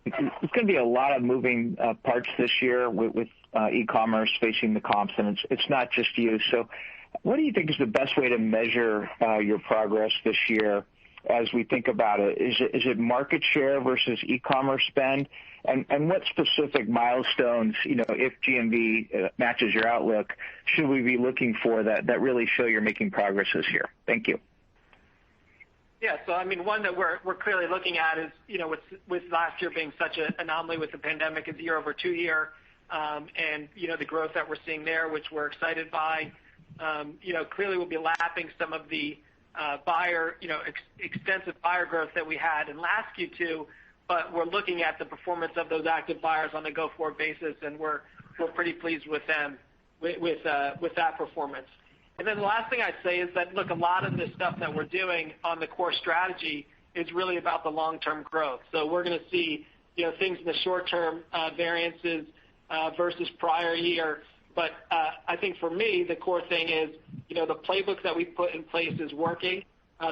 It's going to be a lot of moving parts this year with e-commerce facing the comps, and it's not just you. So what do you think is the best way to measure your progress this year as we think about it? Is it market share versus e-commerce spend? And what specific milestones, if GMV matches your outlook, should we be looking for that really show you're making progress this year? Thank you. Yeah, so one that we're clearly looking at is, with last year being such an anomaly with the pandemic, is year over 2 year, and the growth that we're seeing there, which we're excited by. Clearly we'll be lapping some of the extensive buyer growth that we had in last Q2, but we're looking at the performance of those active buyers on a go-forward basis, and we're pretty pleased with them with that performance. And then the last thing I'd say is that, look, a lot of the stuff that we're doing on the core strategy is really about the long-term growth. So we're going to see, things in the short-term variances versus prior year. But I think for me, the core thing is, the playbook that we've put in place is working.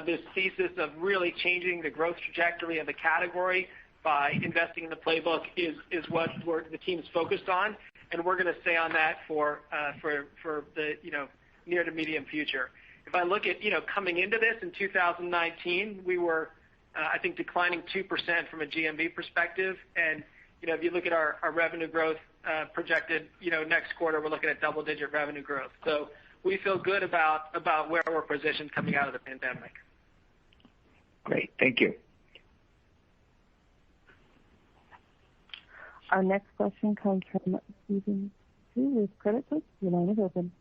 This thesis of really changing the growth trajectory of the category by investing in the playbook is what the team is focused on, and we're going to stay on that for the near to medium future. If I look at coming into this in 2019, we were I think declining 2% from a GMV perspective, and if you look at our revenue growth projected next quarter, we're looking at double-digit revenue growth. So we feel good about where we're positioned coming out of the pandemic. Great, thank you. Our next question comes from Stephen Ju with Credit Suisse. Your line is open.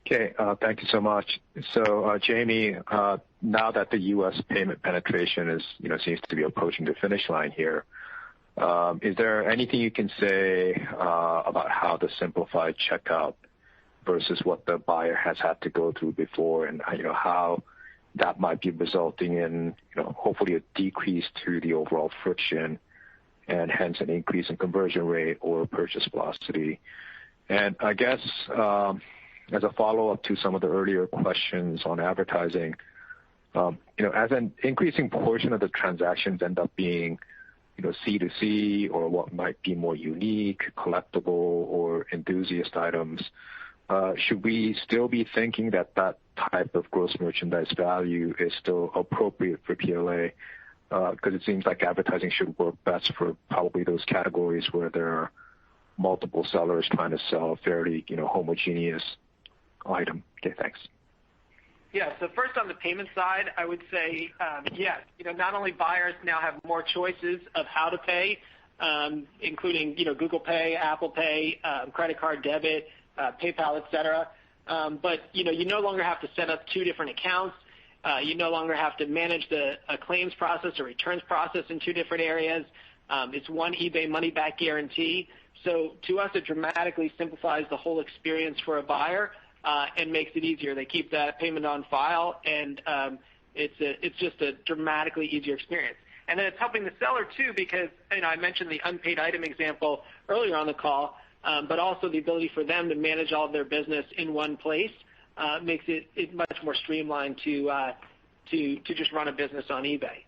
Okay, thank you so much. So, Jamie, now that the U.S. payment penetration is, seems to be approaching the finish line here, is there anything you can say about how the simplified checkout versus what the buyer has had to go through before, and how that might be resulting in, hopefully a decrease to the overall friction, and hence an increase in conversion rate or purchase velocity? And I guess as a follow-up to some of the earlier questions on advertising, as an increasing portion of the transactions end up being, C2C or what might be more unique, collectible, or enthusiast items, should we still be thinking that type of gross merchandise value is still appropriate for PLA? Because it seems like advertising should work best for probably those categories where there are multiple sellers trying to sell a fairly, homogeneous item. Okay, thanks. Yeah, so first on the payment side, I would say, yes, not only buyers now have more choices of how to pay, including, Google Pay, Apple Pay, credit card, debit, PayPal, et cetera, but, you no longer have to set up 2 different accounts. You no longer have to manage a claims process or returns process in 2 different areas. It's one eBay money-back guarantee. So to us, it dramatically simplifies the whole experience for a buyer and makes it easier. They keep that payment on file, and it's just a dramatically easier experience. And then it's helping the seller too, because I mentioned the unpaid item example earlier on the call, but also the ability for them to manage all of their business in one place makes it much more streamlined to just run a business on eBay.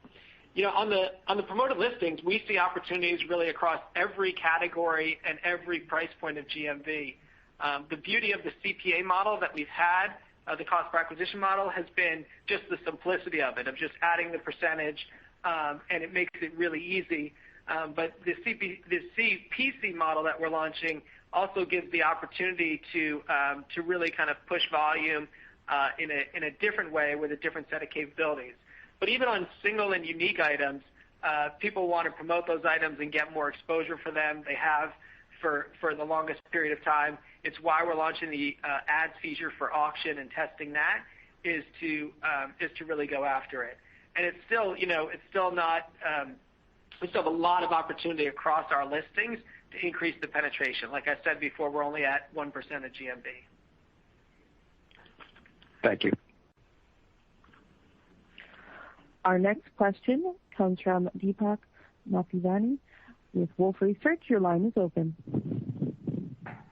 On the promoted listings, we see opportunities really across every category and every price point of GMV. The beauty of the CPA model that we've had, the cost per acquisition model, has been just the simplicity of it, of just adding the percentage, and it makes it really easy. But the CPC model that we're launching also gives the opportunity to really kind of push volume in a different way with a different set of capabilities. But even on single and unique items, people want to promote those items and get more exposure for them. They have for the longest period of time. It's why we're launching the ads feature for auction and testing that is to really go after it. And it's still, not. We still have a lot of opportunity across our listings to increase the penetration. Like I said before, we're only at 1% of GMV. Thank you. Our next question comes from Deepak Mathivanan with Wolfe Research. Your line is open.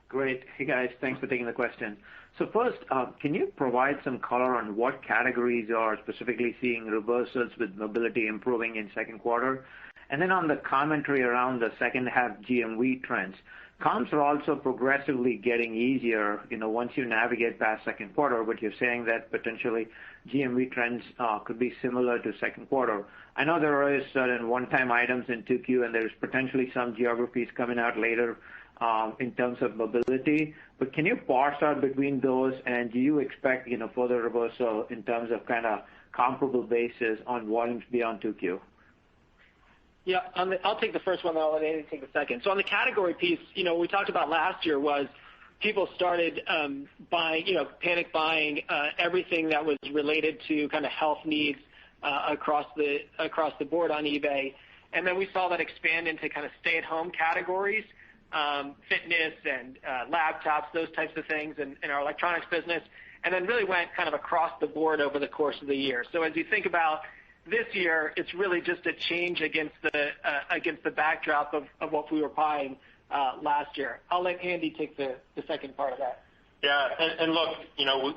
Great. Hey, guys. Thanks for taking the question. So first, can you provide some color on what categories are specifically seeing reversals with mobility improving in second quarter? And then on the commentary around the second half GMV trends, comps are also progressively getting easier, once you navigate past second quarter, but you're saying that potentially GMV trends could be similar to second quarter. I know there is certain one-time items in 2Q, and there's potentially some geographies coming out later in terms of mobility, but can you parse out between those, and do you expect, further reversal in terms of kind of comparable basis on volumes beyond 2Q? Yeah, I'll take the first one, then I'll let Andy take the second. So on the category piece, what we talked about last year was people started buying, panic buying everything that was related to kind of health needs across the board on eBay, and then we saw that expand into kind of stay-at-home categories, fitness and laptops, those types of things in our electronics business, and then really went kind of across the board over the course of the year. So as you think about this year, it's really just a change against the backdrop of what we were buying last year. I'll let Andy take the second part of that. Yeah, and look,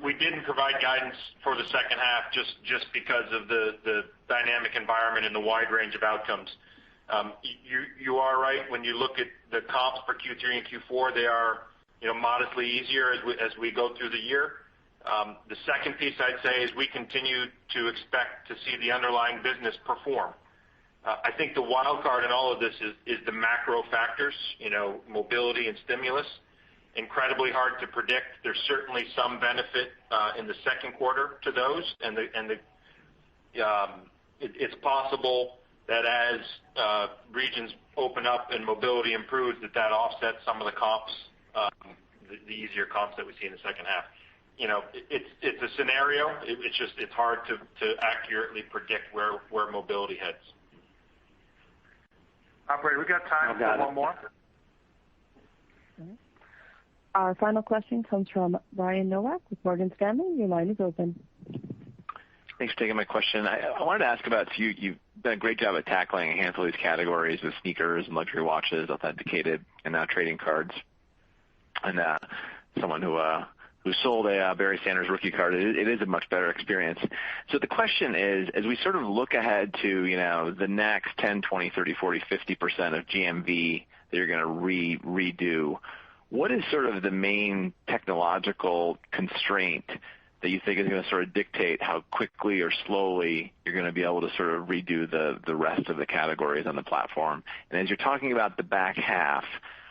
we didn't provide guidance for the second half just because of the dynamic environment and the wide range of outcomes. You are right. When you look at the comps for Q3 and Q4, they are modestly easier as we go through the year. The second piece I'd say is we continue to expect to see the underlying business perform. I think the wild card in all of this is the macro factors, mobility and stimulus. Incredibly hard to predict. There's certainly some benefit in the second quarter to those, and it's possible that as regions open up and mobility improves, that offsets some of the comps, the easier comps that we see in the second half. It's a scenario. It's hard to accurately predict where mobility heads. Operator, we got time for one more. Our final question comes from Brian Nowak with Morgan Stanley. Your line is open. Thanks for taking my question. I wanted to ask about you've done a great job at tackling a handful of these categories with sneakers and luxury watches, authenticated, and now trading cards. And someone who sold a Barry Sanders rookie card, it is a much better experience. So the question is, as we sort of look ahead to the next 10, 20, 30, 40, 50% of GMV that you're going to redo, what is sort of the main technological constraint that you think is going to sort of dictate how quickly or slowly you're going to be able to sort of redo the rest of the categories on the platform? And as you're talking about the back half,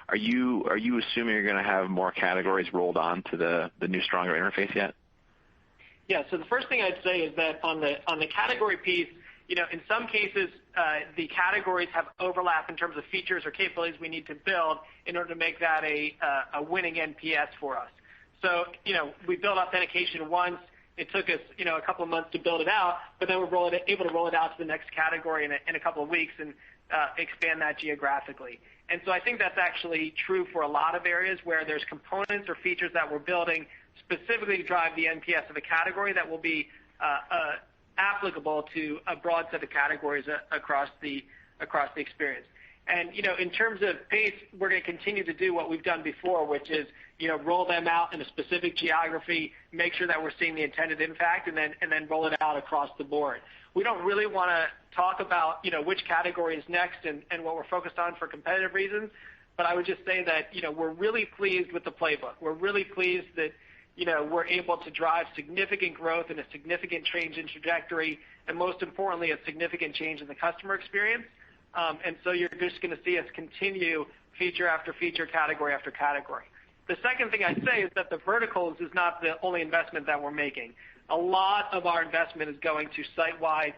are you assuming you're going to have more categories rolled on to the new, stronger interface yet? Yeah. So the first thing I'd say is that on the category piece, in some cases, the categories have overlap in terms of features or capabilities we need to build in order to make that a winning NPS for us. So, we built authentication once. It took us, a couple of months to build it out, but then we're able to roll it out to the next category in a couple of weeks and expand that geographically. And so I think that's actually true for a lot of areas where there's components or features that we're building specifically to drive the NPS of a category that will be applicable to a broad set of categories across the experience. And, in terms of pace, we're going to continue to do what we've done before, which is, roll them out in a specific geography, make sure that we're seeing the intended impact, and then roll it out across the board. We don't really want to talk about, which category is next and what we're focused on for competitive reasons, but I would just say that, we're really pleased with the playbook. We're really pleased that, we're able to drive significant growth and a significant change in trajectory, and most importantly, a significant change in the customer experience. And so you're just going to see us continue feature after feature, category after category. The second thing I'd say is that the verticals is not the only investment that we're making. A lot of our investment is going to site-wide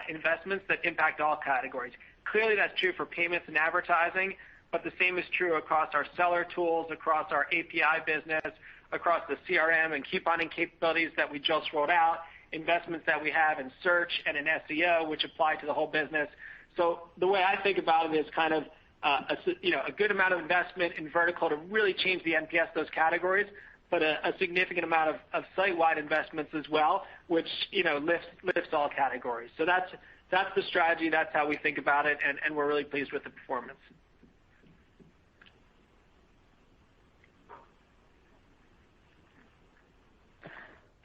investments that impact all categories. Clearly, that's true for payments and advertising, but the same is true across our seller tools, across our API business, across the CRM and couponing capabilities that we just rolled out, investments that we have in search and in SEO, which apply to the whole business. So the way I think about it is kind of a good amount of investment in vertical to really change the NPS those categories, but a significant amount of site-wide investments as well, which lifts all categories. So that's the strategy. That's how we think about it, and we're really pleased with the performance.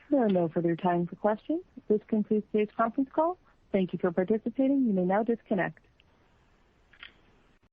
There are no further time for questions. This concludes today's conference call. Thank you for participating. You may now disconnect.